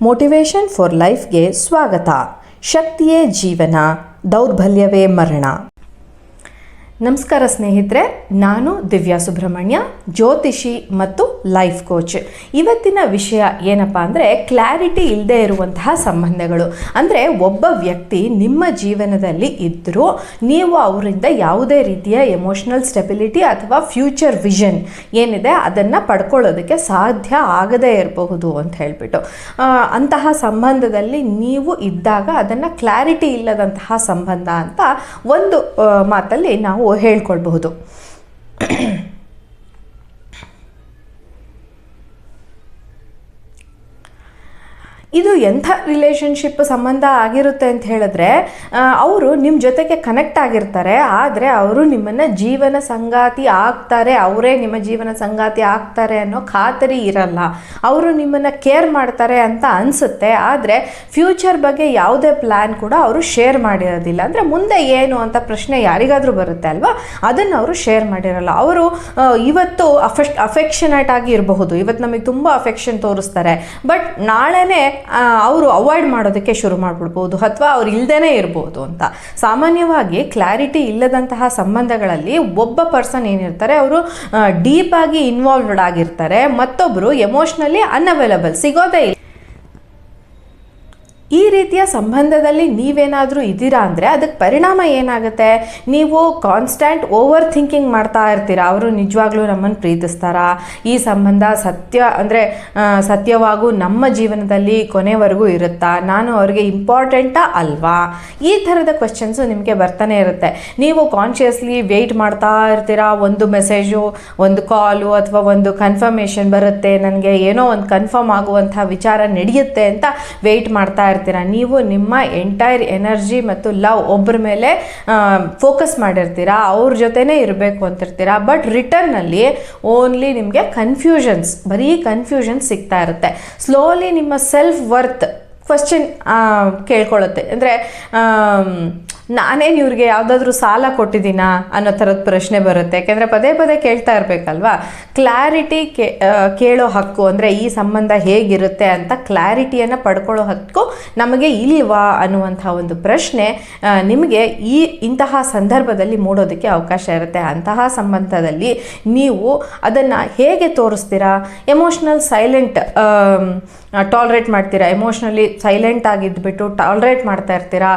Motivation for ಲೈಫ್ಗೆ ಸ್ವಾಗತ. ಶಕ್ತಿಯೇ ಜೀವನ, ದೌರ್ಬಲ್ಯವೇ ಮರಣ. ನಮಸ್ಕಾರ ಸ್ನೇಹಿತರೆ, ನಾನು ದಿವ್ಯಾ ಸುಬ್ರಹ್ಮಣ್ಯ, ಜ್ಯೋತಿಷಿ ಮತ್ತು ಲೈಫ್ ಕೋಚ್. ಇವತ್ತಿನ ವಿಷಯ ಏನಪ್ಪ ಅಂದರೆ ಕ್ಲಾರಿಟಿ ಇಲ್ಲದೆ ಇರುವಂತಹ ಸಂಬಂಧಗಳು. ಅಂದರೆ ಒಬ್ಬ ವ್ಯಕ್ತಿ ನಿಮ್ಮ ಜೀವನದಲ್ಲಿ ಇದ್ದರೂ ನೀವು ಅವರಿಂದ ಯಾವುದೇ ರೀತಿಯ ಎಮೋಷ್ನಲ್ ಸ್ಟೆಬಿಲಿಟಿ ಅಥವಾ ಫ್ಯೂಚರ್ ವಿಷನ್ ಏನಿದೆ ಅದನ್ನು ಪಡ್ಕೊಳ್ಳೋದಕ್ಕೆ ಸಾಧ್ಯ ಆಗದೇ ಇರಬಹುದು ಅಂತ ಹೇಳಿಬಿಟ್ಟು ಅಂತಹ ಸಂಬಂಧದಲ್ಲಿ ನೀವು ಇದ್ದಾಗ ಅದನ್ನು ಕ್ಲಾರಿಟಿ ಇಲ್ಲದಂತಹ ಸಂಬಂಧ ಅಂತ ಒಂದು ಮಾತಲ್ಲಿ ನಾವು ಹೇಳ್ಕೊಳ್ಬಹುದು. ಇದು ಎಂಥ ರಿಲೇಷನ್ಶಿಪ್ ಸಂಬಂಧ ಆಗಿರುತ್ತೆ ಅಂತ ಹೇಳಿದ್ರೆ, ಅವರು ನಿಮ್ಮ ಜೊತೆಗೆ ಕನೆಕ್ಟ್ ಆಗಿರ್ತಾರೆ, ಆದರೆ ಅವರು ನಿಮ್ಮನ್ನು ಜೀವನ ಸಂಗಾತಿ ಆಗ್ತಾರೆ, ಅವರೇ ನಿಮ್ಮ ಜೀವನ ಸಂಗಾತಿ ಆಗ್ತಾರೆ ಅನ್ನೋ ಖಾತರಿ ಇರಲ್ಲ. ಅವರು ನಿಮ್ಮನ್ನು ಕೇರ್ ಮಾಡ್ತಾರೆ ಅಂತ ಅನಿಸುತ್ತೆ, ಆದರೆ ಫ್ಯೂಚರ್ ಬಗ್ಗೆ ಯಾವುದೇ ಪ್ಲ್ಯಾನ್ ಕೂಡ ಅವರು ಶೇರ್ ಮಾಡಿರೋದಿಲ್ಲ. ಅಂದರೆ ಮುಂದೆ ಏನು ಅಂತ ಪ್ರಶ್ನೆ ಯಾರಿಗಾದರೂ ಬರುತ್ತೆ ಅಲ್ವಾ, ಅದನ್ನು ಅವರು ಶೇರ್ ಮಾಡಿರಲ್ಲ. ಅವರು ಇವತ್ತು ಅಫೆಕ್ಷನೇಟ್ ಆಗಿ ಇರಬಹುದು, ಇವತ್ತು ನಮಗೆ ತುಂಬ ಅಫೆಕ್ಷನ್ ತೋರಿಸ್ತಾರೆ, ಬಟ್ ನಾಳೆನೇ ಅವರು ಅವಾಯ್ಡ್ ಮಾಡೋದಕ್ಕೆ ಶುರು ಮಾಡಿಬಿಡ್ಬೋದು ಅಥವಾ ಅವ್ರು ಇಲ್ಲದೇ ಇರ್ಬೋದು ಅಂತ. ಸಾಮಾನ್ಯವಾಗಿ ಕ್ಲಾರಿಟಿ ಇಲ್ಲದಂತಹ ಸಂಬಂಧಗಳಲ್ಲಿ ಒಬ್ಬ ಪರ್ಸನ್ ಏನಿರ್ತಾರೆ ಅವರು ಡೀಪಾಗಿ ಇನ್ವಾಲ್ವ್ಡ್ ಆಗಿರ್ತಾರೆ, ಮತ್ತೊಬ್ಬರು ಎಮೋಷ್ನಲಿ ಅನ್ಅವೈಲಬಲ್, ಸಿಗೋದೇ ಇಲ್ಲ. ಈ ರೀತಿಯ ಸಂಬಂಧದಲ್ಲಿ ನೀವೇನಾದರೂ ಇದ್ದೀರಾ ಅಂದರೆ ಅದಕ್ಕೆ ಪರಿಣಾಮ ಏನಾಗುತ್ತೆ? ನೀವು ಕಾನ್ಸ್ಟ್ಯಾಂಟ್ ಓವರ್ ಥಿಂಕಿಂಗ್ ಮಾಡ್ತಾ ಇರ್ತೀರಾ. ಅವರು ನಿಜವಾಗ್ಲೂ ನಮ್ಮನ್ನು ಪ್ರೀತಿಸ್ತಾರಾ? ಈ ಸಂಬಂಧ ಸತ್ಯವಾಗೂ ನಮ್ಮ ಜೀವನದಲ್ಲಿ ಕೊನೆವರೆಗೂ ಇರುತ್ತಾ? ನಾನು ಅವ್ರಿಗೆ ಇಂಪಾರ್ಟೆಂಟಾ ಅಲ್ವಾ? ಈ ಥರದ ಕ್ವೆಶ್ಚನ್ಸು ನಿಮಗೆ ಬರ್ತಾನೆ ಇರುತ್ತೆ. ನೀವು ಕಾನ್ಷಿಯಸ್ಲಿ ವೆಯ್ಟ್ ಮಾಡ್ತಾ ಇರ್ತೀರಾ, ಒಂದು ಮೆಸೇಜು, ಒಂದು ಕಾಲು ಅಥವಾ ಒಂದು ಕನ್ಫರ್ಮೇಷನ್ ಬರುತ್ತೆ, ನನಗೆ ಏನೋ ಒಂದು ಕನ್ಫರ್ಮ್ ಆಗುವಂಥ ವಿಚಾರ ನಡೆಯುತ್ತೆ ಅಂತ ವೆಯ್ಟ್ ಮಾಡ್ತಾ ಇರ್ತೀರಾ. ನೀವು ನಿಮ್ಮ ಎಂಟೈರ್ ಎನರ್ಜಿ ಮತ್ತು ಲವ್ ಒಬ್ಬರ ಮೇಲೆ ಫೋಕಸ್ ಮಾಡಿರ್ತೀರಾ, ಅವ್ರ ಜೊತೆನೇ ಇರಬೇಕು ಅಂತಿರ್ತೀರಾ. ಬಟ್ ರಿಟರ್ನಲ್ಲಿ ಓನ್ಲಿ ನಿಮಗೆ ಬರೀ ಕನ್ಫ್ಯೂಷನ್ಸ್ ಸಿಗ್ತಾ ಇರುತ್ತೆ. ಸ್ಲೋಲಿ ನಿಮ್ಮ ಸೆಲ್ಫ್ ವರ್ತ್ ಕ್ವಶನ್ ಕೇಳ್ಕೊಳ್ಳುತ್ತೆ. ಅಂದರೆ ನಾನೇನು ಇವ್ರಿಗೆ ಯಾವುದಾದ್ರೂ ಸಾಲ ಕೊಟ್ಟಿದ್ದೀನಾ ಅನ್ನೋ ಥರದ ಪ್ರಶ್ನೆ ಬರುತ್ತೆ. ಯಾಕೆಂದರೆ ಪದೇ ಪದೇ ಕೇಳ್ತಾ ಇರಬೇಕಲ್ವಾ. ಕ್ಲಾರಿಟಿ ಕೇಳೋ ಹಕ್ಕು, ಅಂದರೆ ಈ ಸಂಬಂಧ ಹೇಗಿರುತ್ತೆ ಅಂತ ಕ್ಲಾರಿಟಿಯನ್ನು ಪಡ್ಕೊಳ್ಳೋ ಹಕ್ಕು ನಮಗೆ ಇಲ್ವಾ ಅನ್ನುವಂಥ ಒಂದು ಪ್ರಶ್ನೆ ನಿಮಗೆ ಇಂತಹ ಸಂದರ್ಭದಲ್ಲಿ ಮೂಡೋದಕ್ಕೆ ಅವಕಾಶ ಇರುತ್ತೆ. ಅಂತಹ ಸಂಬಂಧದಲ್ಲಿ ನೀವು ಅದನ್ನು ಹೇಗೆ ತೋರಿಸ್ತೀರಾ? ಎಮೋಷ್ನಲ್ ಸೈಲೆಂಟ್ ಟಾಲ್ರೇಟ್ ಮಾಡ್ತೀರಾ, ಎಮೋಷ್ನಲಿ ಸೈಲೆಂಟ್ ಆಗಿದ್ದುಬಿಟ್ಟು ಟಾಲ್ರೇಟ್ ಮಾಡ್ತಾ ಇರ್ತೀರಾ.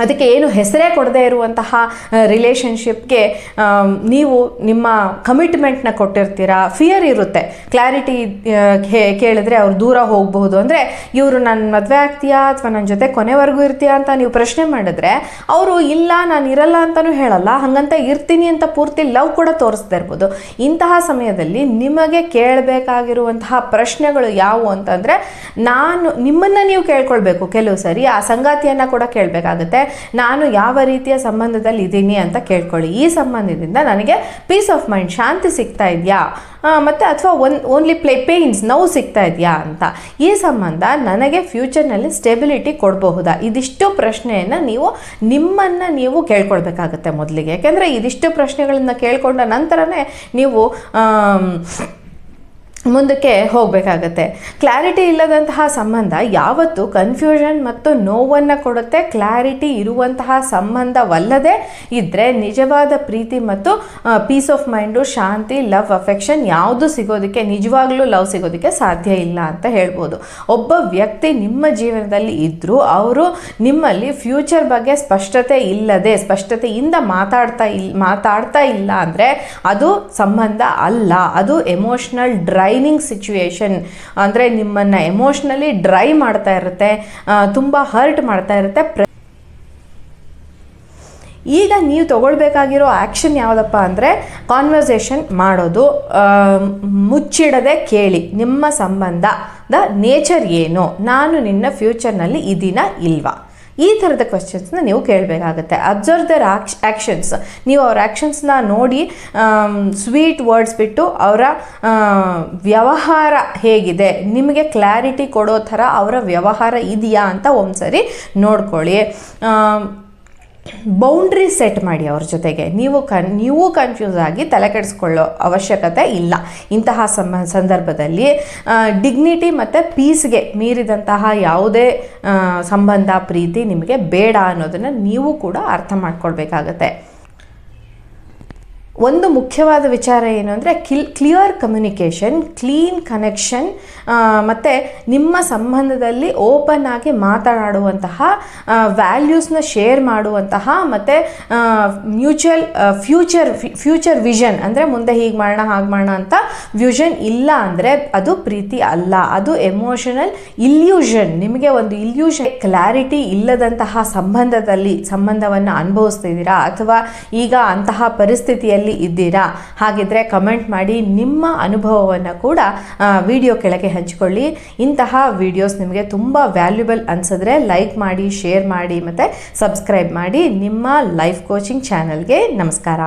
ಅದಕ್ಕೆ ಏನು ಹೆಸರೇ ಕೊಡದೇ ಇರುವಂತಹ ರಿಲೇಷನ್ಶಿಪ್ಗೆ ನೀವು ನಿಮ್ಮ ಕಮಿಟ್ಮೆಂಟ್ನ ಕೊಟ್ಟಿರ್ತೀರಾ. ಫಿಯರ್ ಇರುತ್ತೆ. ಕ್ಲಾರಿಟಿ ಕೇಳಿದ್ರೆ ಅವ್ರು ದೂರ ಹೋಗಬಹುದು, ಅಂದರೆ ಇವರು ನನ್ನ ಮದುವೆ ಆಗ್ತೀಯಾ ಅಥವಾ ನನ್ನ ಜೊತೆ ಕೊನೆವರೆಗೂ ಇರ್ತೀಯಾ ಅಂತ ನೀವು ಪ್ರಶ್ನೆ ಮಾಡಿದ್ರೆ ಅವರು ಇಲ್ಲ ನಾನು ಇರಲ್ಲ ಅಂತಲೂ ಹೇಳಲ್ಲ, ಹಾಗಂತ ಇರ್ತೀನಿ ಅಂತ ಪೂರ್ತಿ ಲವ್ ಕೂಡ ತೋರಿಸ್ತಾ ಇರ್ಬೋದು. ಇಂತಹ ಸಮಯದಲ್ಲಿ ನಿಮಗೆ ಕೇಳಬೇಕಾಗಿರುವಂತಹ ಪ್ರಶ್ನೆಗಳು ಯಾವುವು ಅಂತಂದರೆ, ನಿಮ್ಮನ್ನು ನೀವು ಕೇಳ್ಕೊಳ್ಬೇಕು. ಕೆಲವು ಸರಿ ಆ ಸಂಗಾತಿಯನ್ನು ಕೂಡ ಕೇಳಬೇಕಾಗುತ್ತೆ. ನಾನು ಯಾವ ರೀತಿಯ ಸಂಬಂಧದಲ್ಲಿ ಇದ್ದೀನಿ ಅಂತ ಕೇಳ್ಕೊಳ್ಳಿ. ಈ ಸಂಬಂಧದಿಂದ ನನಗೆ ಪೀಸ್ ಆಫ್ ಮೈಂಡ್, ಶಾಂತಿ ಸಿಗ್ತಾ ಇದೆಯಾ, ಮತ್ತು ಅಥವಾ ಓನ್ಲಿ ಪೇಯ್ನ್ಸ್, ನೋವು ಸಿಗ್ತಾ ಇದೆಯಾ ಅಂತ. ಈ ಸಂಬಂಧ ನನಗೆ ಫ್ಯೂಚರ್ನಲ್ಲಿ ಸ್ಟೆಬಿಲಿಟಿ ಕೊಡಬಹುದಾ? ಇದಿಷ್ಟು ಪ್ರಶ್ನೆಯನ್ನು ನಿಮ್ಮನ್ನು ನೀವು ಕೇಳ್ಕೊಳ್ಬೇಕಾಗತ್ತೆ ಮೊದಲಿಗೆ. ಯಾಕೆಂದರೆ ಇದಿಷ್ಟು ಪ್ರಶ್ನೆಗಳನ್ನು ಕೇಳ್ಕೊಂಡ ನಂತರನೇ ನೀವು ಮುಂದಕ್ಕೆ ಹೋಗಬೇಕಾಗತ್ತೆ. ಕ್ಲಾರಿಟಿ ಇಲ್ಲದಂತಹ ಸಂಬಂಧ ಯಾವತ್ತೂ ಕನ್ಫ್ಯೂಷನ್ ಮತ್ತು ನೋವನ್ನು ಕೊಡುತ್ತೆ. ಕ್ಲಾರಿಟಿ ಇರುವಂತಹ ಸಂಬಂಧವಲ್ಲದೆ ಇದ್ದರೆ ನಿಜವಾದ ಪ್ರೀತಿ ಮತ್ತು ಪೀಸ್ ಆಫ್ ಮೈಂಡು, ಶಾಂತಿ, ಲವ್, ಅಫೆಕ್ಷನ್ ಯಾವುದು ಸಿಗೋದಕ್ಕೆ, ನಿಜವಾಗ್ಲೂ ಲವ್ ಸಿಗೋದಕ್ಕೆ ಸಾಧ್ಯ ಇಲ್ಲ ಅಂತ ಹೇಳ್ಬೋದು. ಒಬ್ಬ ವ್ಯಕ್ತಿ ನಿಮ್ಮ ಜೀವನದಲ್ಲಿ ಇದ್ದರೂ ಅವರು ನಿಮ್ಮಲ್ಲಿ ಫ್ಯೂಚರ್ ಬಗ್ಗೆ ಸ್ಪಷ್ಟತೆಯಿಂದ ಮಾತಾಡ್ತಾ ಇಲ್ಲ ಅಂದರೆ ಅದು ಸಂಬಂಧ ಅಲ್ಲ, ಅದು ಎಮೋಷ್ನಲ್ ಡ್ರೈನಿಂಗ್ ಸಿಚುವೇಶನ್. ಅಂದರೆ ನಿಮ್ಮನ್ನು ಎಮೋಷ್ನಲಿ ಡ್ರೈ ಮಾಡ್ತಾ ಇರುತ್ತೆ, ತುಂಬ ಹರ್ಟ್ ಮಾಡ್ತಾ ಇರುತ್ತೆ. ಈಗ ನೀವು ತಗೊಳ್ಬೇಕಾಗಿರೋ ಆ್ಯಕ್ಷನ್ ಯಾವುದಪ್ಪ ಅಂದರೆ ಕಾನ್ವರ್ಸೇಷನ್ ಮಾಡೋದು, ಮುಚ್ಚಿಡದೆ ಕೇಳಿ. ನಿಮ್ಮ ಸಂಬಂಧದ ನೇಚರ್ ಏನು? ನಾನು ನಿನ್ನ ಫ್ಯೂಚರ್ನಲ್ಲಿ ಇದೀನಾ ಇಲ್ವಾ? ಈ ಥರದ ಕ್ವೆಶ್ಚನ್ಸ್ನ ನೀವು ಕೇಳಬೇಕಾಗತ್ತೆ. Observe there actions. ನೀವು ಅವ್ರ ಆ್ಯಕ್ಷನ್ಸ್ನ ನೋಡಿ ಸ್ವೀಟ್ ವರ್ಡ್ಸ್ ಬಿಟ್ಟು ಅವರ ವ್ಯವಹಾರ ಹೇಗಿದೆ, ನಿಮಗೆ ಕ್ಲಾರಿಟಿ ಕೊಡೋ ಥರ ಅವರ ವ್ಯವಹಾರ ಇದೆಯಾ ಅಂತ ಒಂದ್ಸರಿ ನೋಡ್ಕೊಳ್ಳಿ. ಬೌಂಡ್ರಿ ಸೆಟ್ ಮಾಡಿ ಅವ್ರ ಜೊತೆಗೆ. ನೀವು ಕನ್ಫ್ಯೂಸ್ ಆಗಿ ತಲೆ ಕೆಡಿಸ್ಕೊಳ್ಳೋ ಅವಶ್ಯಕತೆ ಇಲ್ಲ. ಇಂತಹ ಸಂದರ್ಭದಲ್ಲಿ ಡಿಗ್ನಿಟಿ ಮತ್ತು ಪೀಸ್ಗೆ ಮೀರಿದಂತಹ ಯಾವುದೇ ಸಂಬಂಧ ಪ್ರೀತಿ ನಿಮಗೆ ಬೇಡ ಅನ್ನೋದನ್ನು ನೀವು ಕೂಡ ಅರ್ಥ ಮಾಡ್ಕೊಳ್ಬೇಕಾಗತ್ತೆ. ಒಂದು ಮುಖ್ಯವಾದ ವಿಚಾರ ಏನು ಅಂದರೆ ಕ್ಲಿಯರ್ ಕಮ್ಯುನಿಕೇಷನ್, ಕ್ಲೀನ್ ಕನೆಕ್ಷನ್ ಮತ್ತು ನಿಮ್ಮ ಸಂಬಂಧದಲ್ಲಿ ಓಪನ್ ಆಗಿ ಮಾತನಾಡುವಂತಹ, ವ್ಯಾಲ್ಯೂಸ್ನ ಶೇರ್ ಮಾಡುವಂತಹ ಮತ್ತು ಮ್ಯೂಚುವಲ್ ಫ್ಯೂಚರ್ ವಿಷನ್ ಅಂದರೆ ಮುಂದೆ ಹೀಗೆ ಮಾಡೋಣ ಹಾಗೆ ಮಾಡೋಣ ಅಂತ ವಿಷನ್ ಇಲ್ಲ ಅಂದರೆ ಅದು ಪ್ರೀತಿ ಅಲ್ಲ, ಅದು ಎಮೋಷನಲ್ ಇಲ್ಯೂಷನ್. ನಿಮಗೆ ಒಂದು ಇಲ್ಯೂಷನ್, ಕ್ಲಾರಿಟಿ ಇಲ್ಲದಂತಹ ಸಂಬಂಧವನ್ನು ಅನುಭವಿಸ್ತಿದ್ದೀರಾ ಅಥವಾ ಈಗ ಅಂತಹ ಪರಿಸ್ಥಿತಿಯಲ್ಲಿ ಇದ್ದೀರಾ? ಹಾಗಿದ್ರೆ ಕಮೆಂಟ್ ಮಾಡಿ ನಿಮ್ಮ ಅನುಭವವನ್ನು ಕೂಡ ವಿಡಿಯೋ ಕೆಳಗೆ ಹಂಚಿಕೊಳ್ಳಿ. ಇಂತಹ ವಿಡಿಯೋಸ್ ನಿಮಗೆ ತುಂಬ ವ್ಯಾಲ್ಯೂಬಲ್ ಅನಿಸಿದ್ರೆ ಲೈಕ್ ಮಾಡಿ, ಶೇರ್ ಮಾಡಿ ಮತ್ತು ಸಬ್ಸ್ಕ್ರೈಬ್ ಮಾಡಿ. ನಿಮ್ಮ ಲೈಫ್ ಕೋಚಿಂಗ್ ಚಾನಲ್ಗೆ ನಮಸ್ಕಾರ.